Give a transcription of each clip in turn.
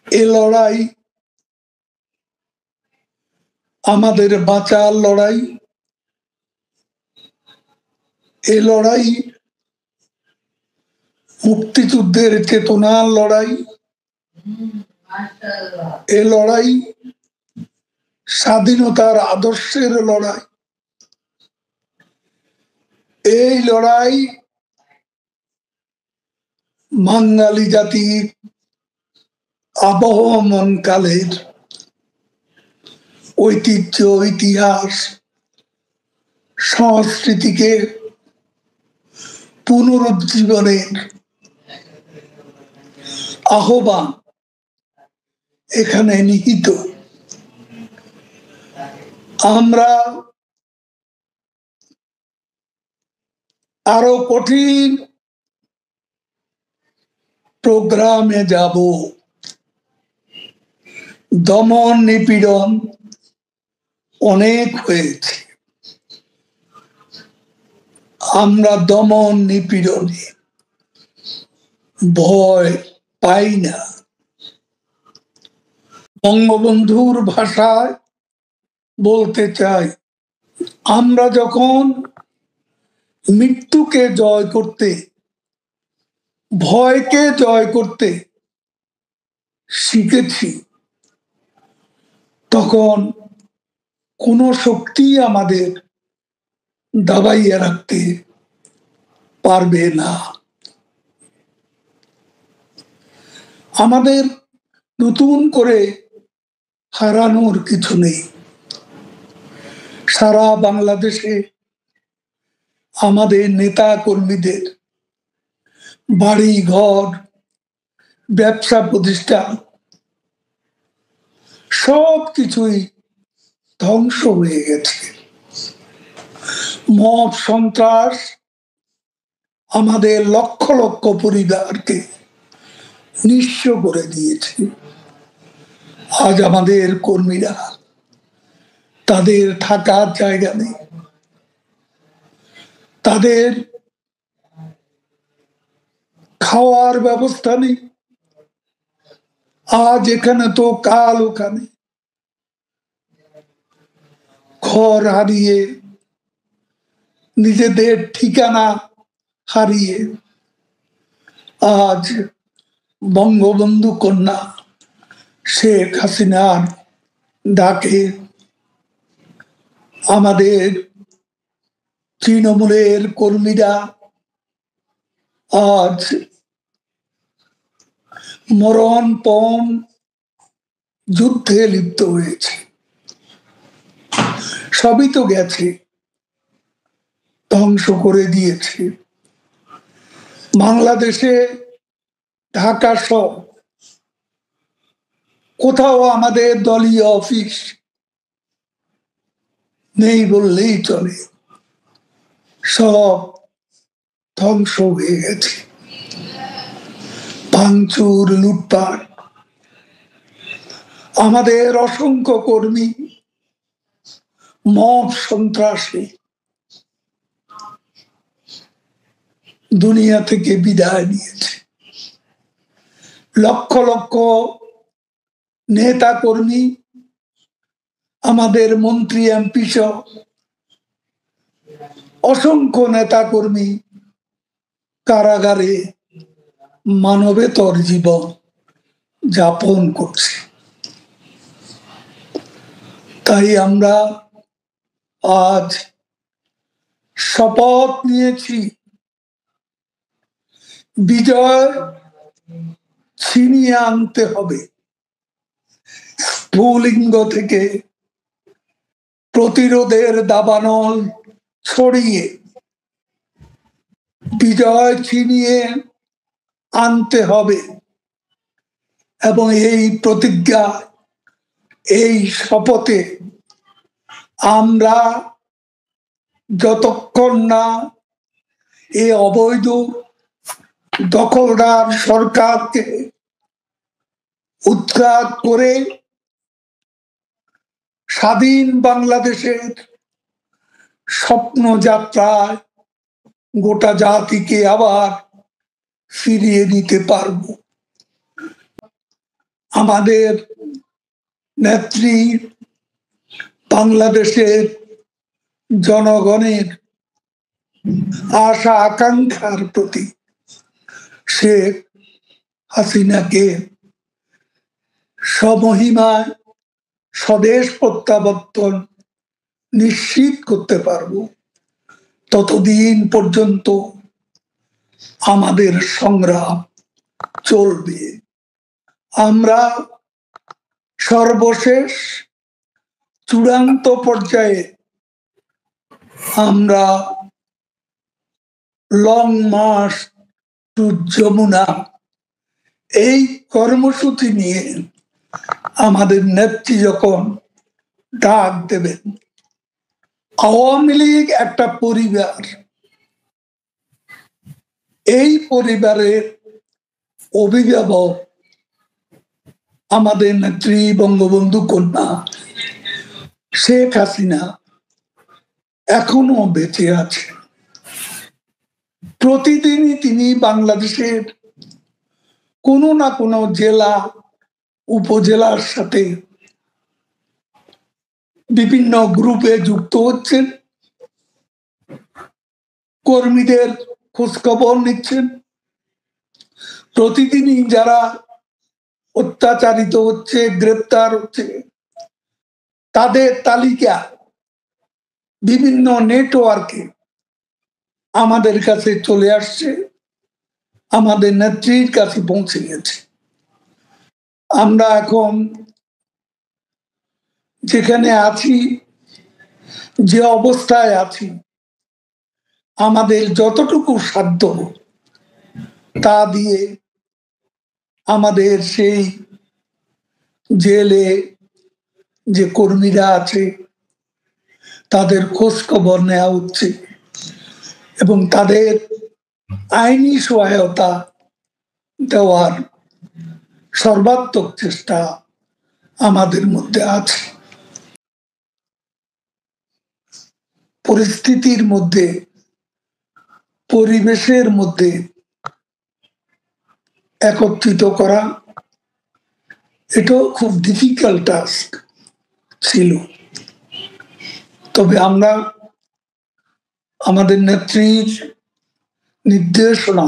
এ লড়াই আমাদের বাঁচার লড়াই। এ লড়াই মুক্তিযুদ্ধের চেতনার লড়াই। এ লড়াই স্বাধীনতার আদর্শের লড়াই। এই লড়াই বাঙালি জাতির আবহমান কালের ঐতিহ্য, ইতিহাস, সংস্কৃতিকে পুনরুজ্জীবনের আহ্বান এখানে নিহিত। আমরা আরো কঠিন প্রোগ্রামে যাব। দমন নিপীড়ন অনেক হয়েছে, আমরা দমন নিপীড়নে ভয় পাই না। বঙ্গবন্ধুর ভাষায় বলতে চাই, আমরা যখন মৃত্যুকে জয় করতে, ভয়কে জয় করতে শিখেছি, তখন কোন শক্তি আমাদের দাবাইয়া রাখতে পারবে না। আমাদের নতুন করে হারানোর কিছু নেই। সারা বাংলাদেশে আমাদের নেতা কর্মীদের বাড়ি ঘর, ব্যবসা প্রতিষ্ঠান সবকিছুই ধ্বংস হয়ে গেছে। মব সন্ত্রাস আমাদের লক্ষ লক্ষ পরিবারকে নিঃস্ব করে দিয়েছে। আজ আমাদের কর্মীরা, তাদের থাকার জায়গা নেই, তাদের খাওয়ার ব্যবস্থা নেই। আজ এখানে তো কাল ওখানে। ঘর হারিয়ে, নিজেদের ঠিকানা হারিয়ে আজ বঙ্গবন্ধু কন্যা শেখ হাসিনার ডাকে আমাদের তৃণমূলের কর্মীরা আজ মরণপণ যুদ্ধে লিপ্ত হয়েছে। সবই তো গেছে, ধ্বংস করে দিয়েছে। বাংলাদেশে ঢাকা সহ কোথাও আমাদের দলীয় অফিস নেই বললেই চলে, সব ধ্বংস হয়ে গেছে। ভাঙচুর, লুটপাট, আমাদের অসংখ্য কর্মী মব সন্ত্রাসে দুনিয়া থেকে বিদায় নিয়েছে। লক্ষ লক্ষ নেতা কর্মী, আমাদের মন্ত্রী এমপি সহ অসংখ্য নেতা কর্মী কারাগারে মানবেতর জীবন যাপন করছে। তাই আমরা আজ শপথ নিয়েছি, বিজয় ছিনিয়ে আনতে হবে। স্ফুলিঙ্গ থেকে প্রতিরোধের দাবানল ছড়িয়ে বিজয় ছিনিয়ে আনতে হবে। এবং এই প্রতিজ্ঞা, এই শপথে আমরা যতক্ষণ না এই অবৈধ দখলদার সরকারকে উৎখাত করে স্বাধীন বাংলাদেশের স্বপ্ন যাত্রায় গোটা জাতিকে আবার ফিরিয়ে দিতে পারব, আমাদের নেত্রী বাংলাদেশের জনগণের আশা আকাঙ্ক্ষার প্রতি শেখ হাসিনাকে সমহিমায় স্বদেশ প্রত্যাবর্তন নিশ্চিত করতে পারব, ততদিন পর্যন্ত আমাদের সংগ্রাম চলবে। আমরা সর্বশেষ চূড়ান্ত পর্যায়ে আমরা লং মার্চ টু যমুনা এই কর্মসূচি নিয়ে আমাদের নেত্রী যখন ডাক দেবেন, আওয়ামী লীগ একটা পরিবার, এই পরিবারের অভিভাবক আমাদের নেত্রী বঙ্গবন্ধু কন্যা শেখ হাসিনা এখনো বেঁচে আছে। প্রতিদিনই তিনি বাংলাদেশের কোনো না কোনো জেলা উপজেলার সাথে বিভিন্ন গ্রুপে যুক্ত হচ্ছেন, কর্মীদের খোঁজখবর নিচ্ছেন। প্রতিদিনই যারা অত্যাচারিত হচ্ছে, গ্রেপ্তার হচ্ছে, তাদের তালিকা বিভিন্ন নেটওয়ার্কে আমাদের কাছে চলে আসছে, আমাদের নেত্রীর কাছে পৌঁছে গেছে। আমরা এখন যেখানে আছি, যে অবস্থায় আছি, আমাদের যতটুকু সাধ্য তা দিয়ে আমাদের সেই জেলে যে কর্মীরা আছে তাদের খোঁজ খবর নেওয়া হচ্ছে এবং তাদের আইনি সহায়তা দেওয়ার সর্বাত্মক চেষ্টা আমাদের মধ্যে আছে। পরিস্থিতির মধ্যে, পরিবেশের মধ্যে একত্রিত করা এটাও খুব ডিফিকাল্ট টাস্ক ছিল। তবে আমরা আমাদের নেত্রীর নির্দেশনা,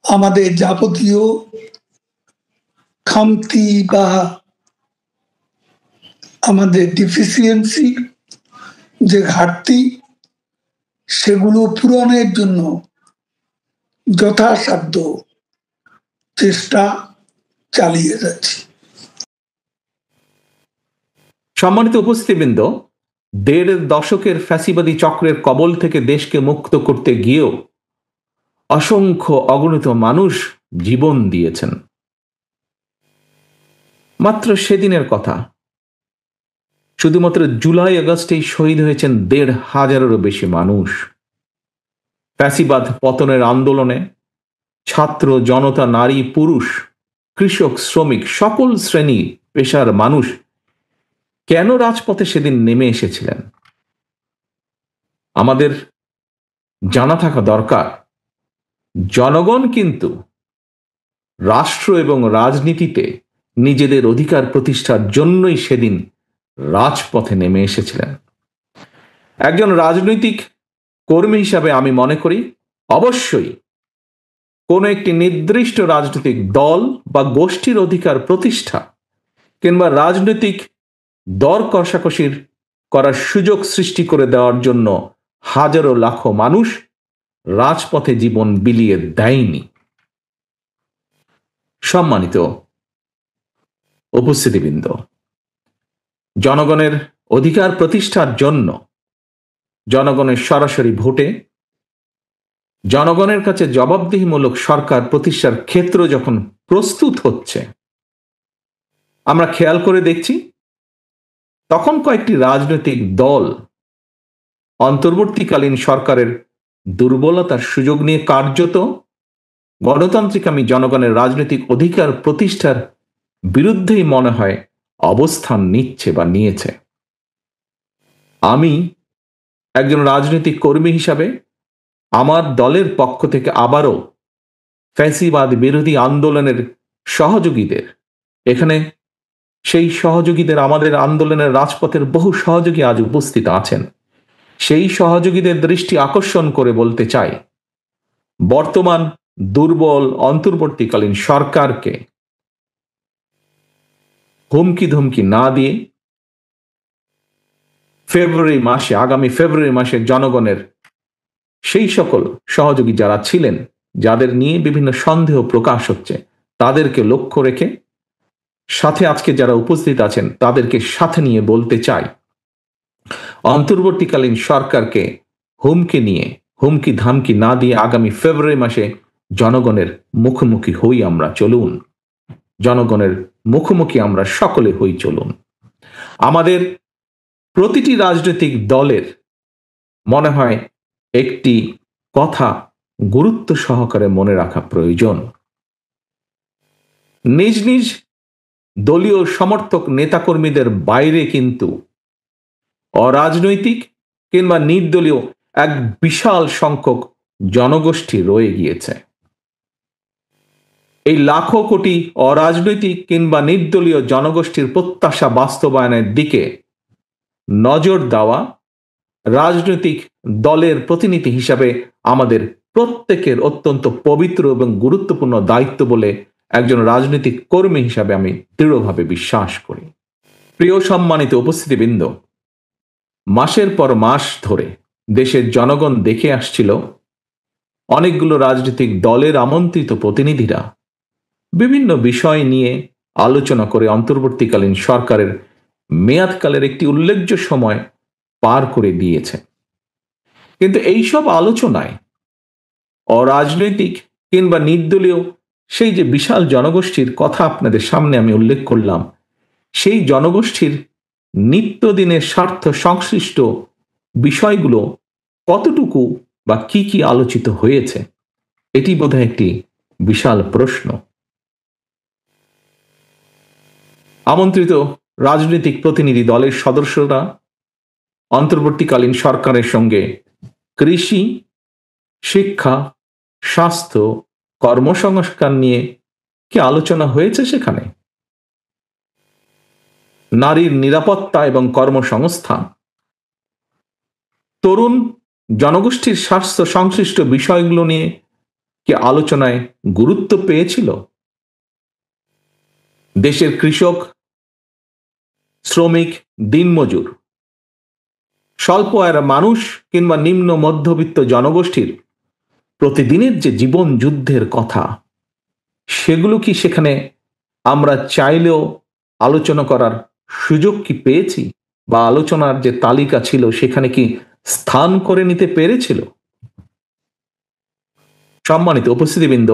আমাদের যাবতীয় খামতি বা আমাদের ডিফিসিয়েন্সি, যে ঘাটতি, সেগুলো পূরণের জন্য যথাসাধ্য চেষ্টা চালিয়ে যাচ্ছি। সম্মানিত উপস্থিতিবৃন্দ, ১.৫ দশকের ফ্যাসিবাদী চক্রের কবল থেকে দেশকে মুক্ত করতে গিয়েও অসংখ্য অগণিত মানুষ জীবন দিয়েছেন। মাত্র সেদিনের কথা, শুধুমাত্র জুলাই আগস্টেই শহীদ হয়েছেন ১৫০০-এরও বেশি মানুষ। ফ্যাসিবাদ পতনের আন্দোলনে ছাত্র, জনতা, নারী, পুরুষ, কৃষক, শ্রমিক, সকল শ্রেণী পেশার মানুষ কেন রাজপথে সেদিন নেমে এসেছিলেন? আমাদের জানা থাকা দরকার, জনগণ কিন্তু রাষ্ট্র এবং রাজনীতিতে নিজেদের অধিকার প্রতিষ্ঠার জন্যই সেদিন রাজপথে নেমে এসেছিলেন। একজন রাজনৈতিক কর্মী হিসাবে আমি মনে করি, অবশ্যই কোনো একটি নির্দিষ্ট রাজনৈতিক দল বা গোষ্ঠীর অধিকার প্রতিষ্ঠা কিংবা রাজনৈতিক দর কষাকষির করার সুযোগ সৃষ্টি করে দেওয়ার জন্য হাজারো লাখো মানুষ রাজপথে জীবন বিলিয়ে দেয়নি। সম্মানিত উপস্থিতিবৃন্দ, জনগণের অধিকার প্রতিষ্ঠার জন্য জনগণের সরাসরি ভোটে জনগণের কাছে জবাবদিহিমূলক সরকার প্রতিষ্ঠার ক্ষেত্র যখন প্রস্তুত হচ্ছে, আমরা খেয়াল করে দেখছি তখন কয়েকটি রাজনৈতিক দল অন্তর্বর্তীকালীন সরকারের দুর্বলতার সুযোগ নিয়ে কার্যত গণতান্ত্রিক জনগণের রাজনৈতিক অধিকার প্রতিষ্ঠার বিরুদ্ধেই মনে হয় অবস্থান নিচ্ছে বা নিয়েছে। আমি একজন রাজনৈতিক কর্মী হিসাবে আমার দলের পক্ষ থেকে আবারও ফ্যাসিবাদ বিরোধী আন্দোলনের সহযোগীদের এখানে সেই সহযোগীদের, আমাদের আন্দোলনের রাজপথের বহু সহযোগী আজ উপস্থিত আছেন। সেই সহযোগীদের দৃষ্টি আকর্ষণ করে বলতে চাই, বর্তমান দুর্বল অন্তর্বর্তীকালীন সরকারকে হুমকি ধমকি না দিয়ে আগামী ফেব্রুয়ারি মাসে জনগণের সেই সকল সহযোগী যারা ছিলেন, যাদের নিয়ে বিভিন্ন সন্দেহ প্রকাশ হচ্ছে, তাদেরকে লক্ষ্য রেখে সাথে আজকে যারা উপস্থিত আছেন তাদেরকে সাথে নিয়ে বলতে চাই, অন্তর্বর্তীকালীন সরকারকে হুমকি ধামকি না দিয়ে আগামী ফেব্রুয়ারি মাসে জনগণের মুখোমুখি হই আমরা, চলুন। জনগণের মুখোমুখি আমরা সকলে হই, চলুন। আমাদের প্রতিটি রাজনৈতিক দলের মনে হয় একটি কথা গুরুত্ব সহকারে মনে রাখা প্রয়োজন। নিজ নিজ দলীয় সমর্থক নেতাকর্মীদের বাইরে কিন্তু অরাজনৈতিক কিংবা নির্দলীয় এক বিশাল সংখ্যক জনগোষ্ঠী রয়ে গিয়েছে। এই লাখো কোটি অরাজনৈতিক কিংবা নির্দলীয় জনগোষ্ঠীর প্রত্যাশা বাস্তবায়নের দিকে নজর দেওয়া রাজনৈতিক দলের প্রতিনিধি হিসাবে আমাদের প্রত্যেকের অত্যন্ত পবিত্র এবং গুরুত্বপূর্ণ দায়িত্ব বলে একজন রাজনৈতিক কর্মী হিসাবে আমি দৃঢ়ভাবে বিশ্বাস করি। প্রিয় সম্মানিত উপস্থিতিবৃন্দ, মাসের পর মাস ধরে দেশের জনগণ দেখে আসছিল অনেকগুলো রাজনৈতিক দলের আমন্ত্রিত প্রতিনিধিরা বিভিন্ন বিষয় নিয়ে আলোচনা করে অন্তর্বর্তীকালীন সরকারের মেয়াদকালের একটি উল্লেখযোগ্য সময় পার করে দিয়েছে। কিন্তু এইসব আলোচনায় অরাজনৈতিক কিংবা নির্দলীয় সেই যে বিশাল জনগোষ্ঠীর কথা আপনাদের সামনে আমি উল্লেখ করলাম, সেই জনগোষ্ঠীর নিত্যদিনের স্বার্থ সংশ্লিষ্ট বিষয়গুলো কতটুকু বা কি আলোচিত হয়েছে, এটি বোধহয় একটি বিশাল প্রশ্ন। আমন্ত্রিত রাজনৈতিক প্রতিনিধি দলের সদস্যরা অন্তর্বর্তীকালীন সরকারের সঙ্গে কৃষি, শিক্ষা, স্বাস্থ্য, কর্মসংস্থান নিয়ে কি আলোচনা হয়েছে? সেখানে নারীর নিরাপত্তা এবং কর্মসংস্থান, তরুণ জনগোষ্ঠীর স্বাস্থ্য সংশ্লিষ্ট বিষয়গুলো নিয়ে কি আলোচনায় গুরুত্ব পেয়েছিল? দেশের কৃষক, শ্রমিক, দিনমজুর, স্বল্প আয়ের মানুষ কিংবা নিম্ন মধ্যবিত্ত জনগোষ্ঠীর প্রতিদিনের যে জীবন যুদ্ধের কথা, সেগুলো কি সেখানে আমরা চাইলেও আলোচনা করার সুযোগ কি পেয়েছি? বা আলোচনার যে তালিকা ছিল সেখানে কি স্থান করে নিতে পেরেছিল? সম্মানিত উপস্থিতিবৃন্দ,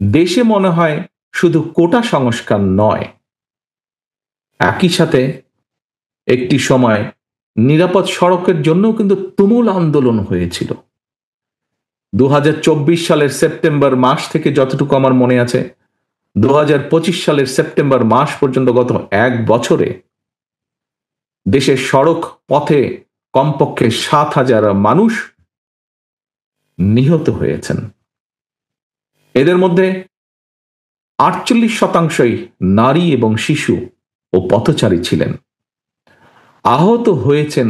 দেশে মনে হয় শুধু কোটা সংস্কার নয়, একই সাথে একটি সময় নিরাপদ সড়কের জন্য কিন্তু তুমুল আন্দোলন হয়েছিল। 2024 সালের সেপ্টেম্বর মাস থেকে যতটুকু আমার মনে আছে, 2025 সালের সেপ্টেম্বর মাস পর্যন্ত গত এক বছরে দেশের সড়ক পথে কমপক্ষে 7,000 মানুষ নিহত হয়েছেন। এদের মধ্যে 48% নারী এবং শিশু ও পথচারী ছিলেন। আহত হয়েছেন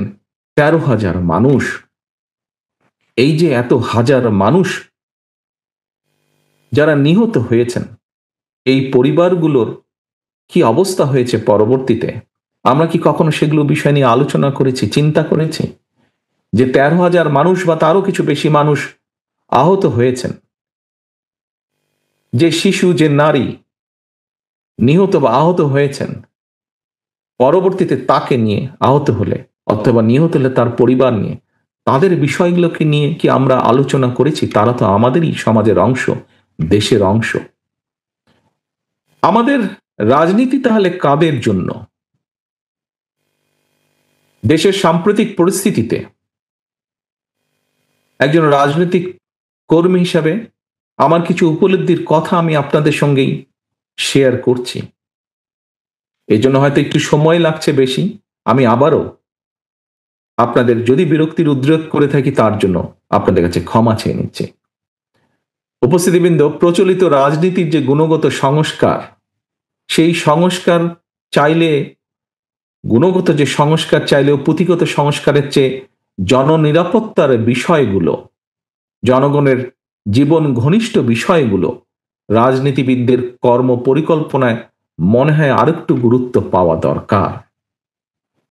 13,000 মানুষ। এই যে এত হাজার মানুষ যারা নিহত হয়েছেন, এই পরিবারগুলোর কি অবস্থা হয়েছে পরবর্তীতে, আমরা কি কখনো সেগুলো বিষয় নিয়ে আলোচনা করেছি, চিন্তা করেছি? যে 13,000 মানুষ বা তারও কিছু বেশি মানুষ আহত হয়েছেন, যে শিশু, যে নারী নিহত বা আহত হয়েছেন, পরবর্তীতে তাকে নিয়ে আহত হলে অথবা নিহত হলে তার পরিবার নিয়ে, তাদের বিষয়গুলোকে নিয়ে কি আমরা আলোচনা করেছি? তারা তো আমাদেরই সমাজের অংশ, দেশের অংশ। আমাদের রাজনীতি তাহলে কাদের জন্য? দেশের সাম্প্রতিক পরিস্থিতিতে একজন রাজনৈতিক কর্মী হিসাবে আমার কিছু উপলব্ধির কথা আমি আপনাদের সঙ্গেই শেয়ার করছি। এই জন্য হয়তো একটু সময় লাগছে বেশি। আমি আবারও আপনাদের যদি বিরক্তির উদ্রেক করে থাকি তার জন্য আপনাদের কাছে ক্ষমা চেয়ে নিচ্ছি। উপস্থিতিবৃন্দ, প্রচলিত রাজনীতির যে গুণগত সংস্কার, সেই সংস্কার চাইলে, গুণগত যে সংস্কার চাইলেও পুঁথিগত সংস্কারের চেয়ে জননিরাপত্তার বিষয়গুলো, জনগণের জীবন ঘনিষ্ঠ বিষয়গুলো রাজনীতিবিদদের কর্ম পরিকল্পনায় মনে হয় আরেকটু গুরুত্ব পাওয়া দরকার।